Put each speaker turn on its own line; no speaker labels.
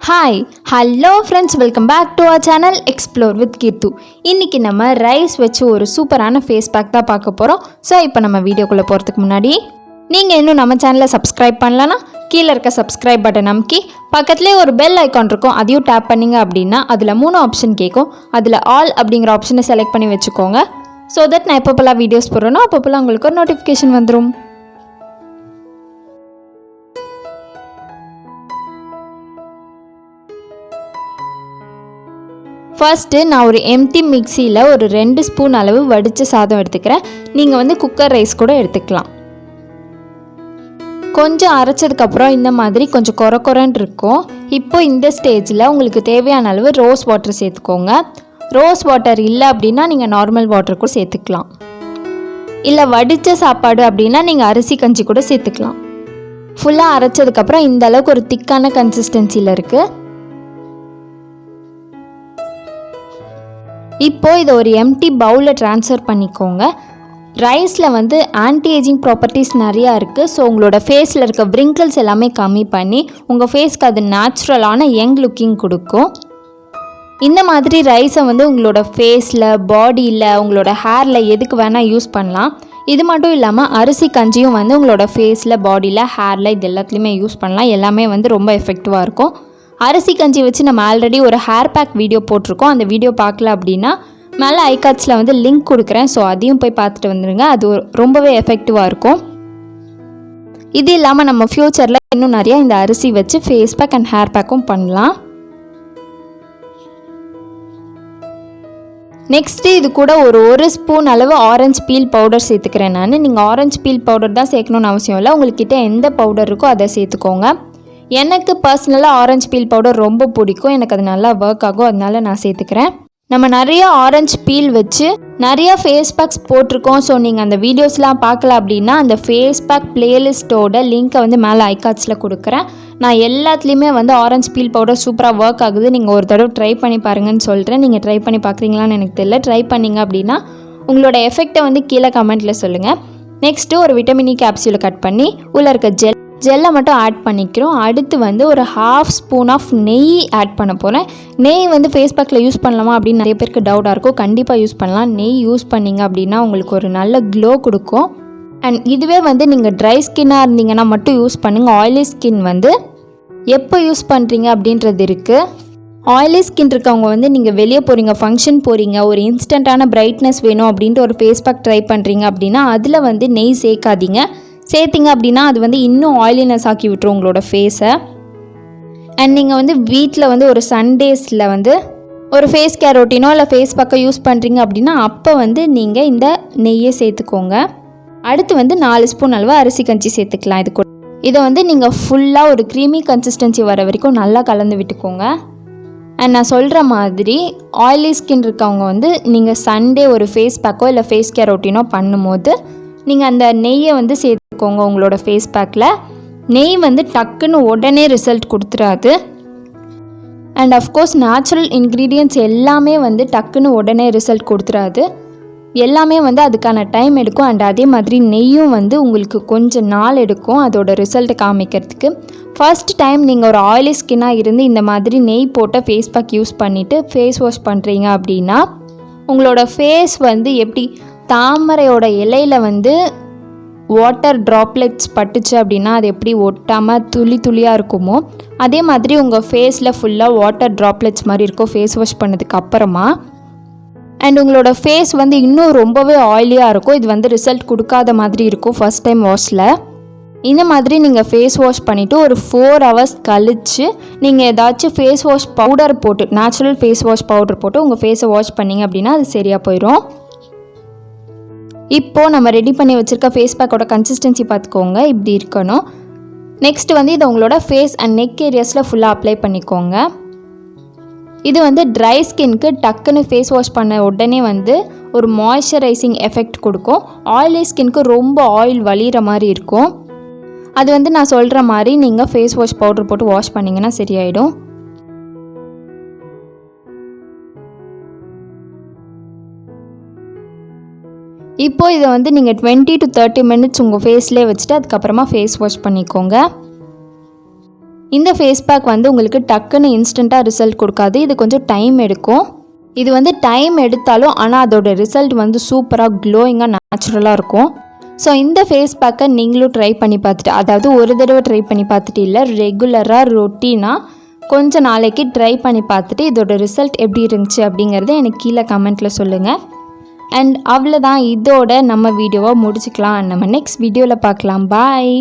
Hi hello friends, welcome back to our channel explore with Keerthu. இன்றைக்கி நம்ம rice வச்சு ஒரு சூப்பரான ஃபேஸ் பேக் தான் பார்க்க போகிறோம். ஸோ இப்போ நம்ம வீடியோக்குள்ளே போகிறதுக்கு முன்னாடி நீங்கள் இன்னும் நம்ம சேனலை சப்ஸ்கிரைப் பண்ணலன்னா கீழே இருக்க சப்ஸ்கிரைப் பட்டன் அமுக்கி பக்கத்துலேயே ஒரு பெல் ஐக்கான் இருக்கும், அதையும் டேப் பண்ணிங்க அப்படின்னா அதில் 3 ஆப்ஷன் கேட்கும். அதில் ஆல் அப்படிங்கிற ஆப்ஷனை செலக்ட் பண்ணி வச்சுக்கோங்க. ஸோ தட் நான் எப்பப்போலாம் வீடியோஸ் போடுறேனோ அப்பப்போலாம் உங்களுக்கு ஒரு நோட்டிஃபிகேஷன் வந்துடும். ஃபர்ஸ்ட்டு நான் ஒரு எம்டி மிக்சியில் ஒரு 2 ஸ்பூன் அளவு வடித்த சாதம் எடுத்துக்கிறேன். நீங்கள் குக்கர் ரைஸ் கூட எடுத்துக்கலாம். கொஞ்சம் அரைச்சதுக்கப்புறம் இந்த மாதிரி கொஞ்சம் கொரன்னு இருக்கும். இப்போ இந்த ஸ்டேஜில் உங்களுக்கு தேவையான அளவு ரோஸ் வாட்டர் சேர்த்துக்கோங்க. ரோஸ் வாட்டர் இல்லை அப்படின்னா நீங்கள் நார்மல் வாட்டர் கூட சேர்த்துக்கலாம். இல்லை வடித்த சாப்பாடு அப்படின்னா நீங்கள் அரிசி கஞ்சி கூட சேர்த்துக்கலாம். ஃபுல்லாக அரைச்சதுக்கப்புறம் இந்த அளவுக்கு ஒரு திக்கான கன்சிஸ்டன்சியில் இருக்குது. இப்போது இதை ஒரு எம்டி பவுலில் ட்ரான்ஸ்ஃபர் பண்ணிக்கோங்க. ரைஸில் ஆன்டி ஏஜிங் ப்ராப்பர்ட்டிஸ் நிறையா இருக்குது. ஸோ உங்களோட ஃபேஸில் இருக்க விரிங்கிள்ஸ் எல்லாமே கம்மி பண்ணி உங்கள் ஃபேஸ்க்கு அது நேச்சுரலான யங் லுக்கிங் கொடுக்கும். இந்த மாதிரி ரைஸை உங்களோட ஃபேஸில், பாடியில், உங்களோட ஹேரில் எதுக்கு வேணால் யூஸ் பண்ணலாம். இது மட்டும் இல்லாமல் அரிசி கஞ்சியும் உங்களோட ஃபேஸில், பாடியில், ஹேரில் இது எல்லாத்துலேயுமே யூஸ் பண்ணலாம். எல்லாமே ரொம்ப எஃபெக்டிவாக இருக்கும். அரிசி கஞ்சி வச்சு நம்ம ஆல்ரெடி ஒரு ஹேர் பேக் வீடியோ போட்டிருக்கோம். அந்த வீடியோ பார்க்கல அப்படின்னா மேலே ஐகார்ட்ஸில் லிங்க் கொடுக்குறேன். ஸோ அதையும் போய் பார்த்துட்டு வந்துடுங்க. அது ரொம்பவே எஃபெக்டிவாக இருக்கும். இது இல்லாமல் நம்ம ஃப்யூச்சரில் இன்னும் நிறையா இந்த அரிசி வச்சு ஃபேஸ் பேக் அண்ட் ஹேர் பேக்கும் பண்ணலாம். நெக்ஸ்ட்டு இது கூட ஒரு ஸ்பூன் அளவு ஆரஞ்சு பீல் பவுடர் சேர்த்துக்கிறேன் நான். நீங்கள் ஆரஞ்சு பீல் பவுடர் தான் சேர்க்கணுன்னு அவசியம் இல்லை. உங்கள்கிட்ட எந்த பவுடர் இருக்கோ அதை சேர்த்துக்கோங்க. எனக்கு பர்சனலாக ஆரஞ்சு பீல் பவுடர் ரொம்ப பிடிக்கும். எனக்கு அது நல்லா ஒர்க் ஆகும், அதனால நான் சேர்த்துக்கிறேன். நம்ம நிறைய ஆரஞ்சு பீல் வச்சு நிறைய ஃபேஸ் பேக்ஸ் போட்டிருக்கோம். ஸோ நீங்கள் அந்த வீடியோஸ்லாம் பார்க்கல அப்படின்னா அந்த ஃபேஸ் பேக் பிளேலிஸ்ட்டோட லிங்க்கை மேலே ஐகார்ட்ஸில் கொடுக்குறேன். நான் எல்லாத்துலேயுமே ஆரஞ்சு பீல் பவுடர் சூப்பராக ஒர்க் ஆகுது. நீங்கள் ஒரு தடவை ட்ரை பண்ணி பாருங்கன்னு சொல்கிறேன். நீங்கள் ட்ரை பண்ணி பார்க்குறீங்களான்னு எனக்கு தெரியல. ட்ரை பண்ணிங்க அப்படின்னா உங்களோட எஃபெக்டை கீழே கமெண்ட்டில் சொல்லுங்கள். நெக்ஸ்ட்டு ஒரு விட்டமின் இ கேப்சூலை கட் பண்ணி உள்ளே இருக்க ஜெல்லை மட்டும் ஆட் பண்ணிக்கிறோம். அடுத்து ஒரு 1/2 ஸ்பூன் ஆஃப் நெய் ஆட் பண்ண போகிறேன். நெய் ஃபேஸ் பேக்கில் யூஸ் பண்ணலாமா அப்படின்னு நிறைய பேருக்கு டவுட்டாக இருக்கும். கண்டிப்பாக யூஸ் பண்ணலாம். நெய் யூஸ் பண்ணிங்க அப்படின்னா உங்களுக்கு ஒரு நல்ல க்ளோ கொடுக்கும். அண்ட் இதுவே நீங்கள் ட்ரை ஸ்கின்னாக இருந்தீங்கன்னா மட்டும் யூஸ் பண்ணுங்கள். ஆயிலி ஸ்கின் எப்போ யூஸ் பண்ணுறீங்க அப்படின்றது இருக்குது. ஆயிலி ஸ்கின் இருக்கவங்க நீங்கள் வெளியே போகிறீங்க, ஃபங்க்ஷன் போகிறீங்க, ஒரு இன்ஸ்டண்ட்டான பிரைட்னஸ் வேணும் அப்படின்ட்டு ஒரு ஃபேஸ் பேக் ட்ரை பண்ணுறீங்க அப்படின்னா அதில் நெய் சேர்க்காதீங்க. சேர்த்திங்க அப்படின்னா அது இன்னும் ஆயிலினஸ் ஆக்கி விட்டுரும் உங்களோட ஃபேஸை. அண்ட் நீங்கள் வீட்டில் ஒரு சண்டேஸில் ஒரு ஃபேஸ் கேர் ரொட்டீனோ இல்லை ஃபேஸ் பேக்கை யூஸ் பண்ணுறீங்க அப்படின்னா அப்போ நீங்கள் இந்த நெய்யை சேர்த்துக்கோங்க. அடுத்து 4 ஸ்பூன் அளவு அரிசி கஞ்சி சேர்த்துக்கலாம். இது கூட இதை நீங்கள் ஃபுல்லாக ஒரு க்ரீமி கன்சிஸ்டன்சி வர வரைக்கும் நல்லா கலந்து விட்டுக்கோங்க. அண்ட் நான் சொல்கிற மாதிரி ஆயிலி ஸ்கின் இருக்கவங்க நீங்கள் சண்டே ஒரு ஃபேஸ் பேக்கோ இல்லை ஃபேஸ் கேர் ரொட்டீனோ பண்ணும்போது நீங்கள் அந்த நெய்யை சேர்த்துக்கோங்க உங்களோட ஃபேஸ் பேக்கில். நெய் டக்குன்னு உடனே ரிசல்ட் கொடுத்துடாது. அண்ட் அஃப்கோர்ஸ் நேச்சுரல் இன்க்ரீடியன்ட்ஸ் எல்லாமே டக்குன்னு உடனே ரிசல்ட் கொடுத்துடாது. எல்லாமே அதுக்கான டைம் எடுக்கும். அண்ட் அதே மாதிரி நெய்யும் உங்களுக்கு கொஞ்சம் நாள் எடுக்கும் அதோட ரிசல்ட்டை காமிக்கிறதுக்கு. ஃபர்ஸ்ட் டைம் நீங்கள் ஒரு ஆயிலி ஸ்கின்னாக இருந்து இந்த மாதிரி நெய் போட்ட ஃபேஸ் பேக் யூஸ் பண்ணிவிட்டு ஃபேஸ் வாஷ் பண்ணுறீங்க அப்படின்னா உங்களோட ஃபேஸ் எப்படி தாமரையோட இலையில் வாட்டர் ட்ராப்லெட்ஸ் பட்டுச்சு அப்படின்னா அது எப்படி ஒட்டாமல் துளியாக இருக்குமோ அதே மாதிரி உங்கள் ஃபேஸில் ஃபுல்லாக வாட்டர் ட்ராப்லெட்ஸ் மாதிரி இருக்கும் ஃபேஸ் வாஷ் பண்ணதுக்கு அப்புறமா. அண்ட் உங்களோட ஃபேஸ் இன்னும் ரொம்பவே ஆயிலியாக இருக்கும். இது ரிசல்ட் கொடுக்காத மாதிரி இருக்கும் ஃபர்ஸ்ட் டைம் வாஷில். இந்த மாதிரி நீங்கள் ஃபேஸ் வாஷ் பண்ணிவிட்டு ஒரு 4 ஹவர்ஸ் கழித்து நீங்கள் ஏதாச்சும் ஃபேஸ் வாஷ் பவுடர் போட்டு, நேச்சுரல் ஃபேஸ் வாஷ் பவுடர் போட்டு உங்கள் ஃபேஸை வாஷ் பண்ணிங்க அப்படின்னா அது சரியாக போயிடும். இப்போது நம்ம ரெடி பண்ணி வச்சுருக்க ஃபேஸ் பேக்கோட கன்சிஸ்டன்சி பார்த்துக்கோங்க. இப்படி இருக்கணும். நெக்ஸ்ட்டு இதை உங்களோட ஃபேஸ் அண்ட் நெக் ஏரியாஸில் ஃபுல்லாக அப்ளை பண்ணிக்கோங்க. இது ட்ரை ஸ்கின்க்கு டக்குன்னு ஃபேஸ் வாஷ் பண்ண உடனே ஒரு மாய்ஸ்சரைசிங் எஃபெக்ட் கொடுக்கும். ஆயிலி ஸ்கின்க்கு ரொம்ப ஆயில் வலிகிற மாதிரி இருக்கும். அது நான் சொல்கிற மாதிரி நீங்கள் ஃபேஸ் வாஷ் பவுடர் போட்டு வாஷ் பண்ணிங்கன்னா சரியாயிடும். இப்போ இதை நீங்கள் 20 to 30 minutes உங்கள் ஃபேஸ்லேயே வச்சுட்டு அதுக்கப்புறமா ஃபேஸ் வாஷ் பண்ணிக்கோங்க. இந்த ஃபேஸ் பேக் வந்து உங்களுக்கு டக்குன்னு இன்ஸ்டண்ட்டாக ரிசல்ட் கொடுக்காது, இது கொஞ்சம் டைம் எடுக்கும். இது வந்து டைம் எடுத்தாலும் ஆனால் அதோட ரிசல்ட் வந்து சூப்பராக க்ளோயிங்காக நேச்சுரலாக இருக்கும். ஸோ இந்த ஃபேஸ் பேக்கை நீங்களும் ட்ரை பண்ணி பார்த்துட்டு, அதாவது ஒரு தடவை ட்ரை பண்ணி பார்த்துட்டு இல்லை, ரெகுலராக ரொட்டீனாக கொஞ்சம் நாளைக்கு ட்ரை பண்ணி பார்த்துட்டு இதோட ரிசல்ட் எப்படி இருந்துச்சு அப்படிங்கிறத எனக்கு கீழே கமெண்ட்டில் சொல்லுங்கள். அண்ட் அவ்வளோதான், இதோட நம்ம வீடியோவை முடிச்சுக்கலாம். நம்ம நெக்ஸ்ட் வீடியோவில் பார்க்கலாம். பாய்.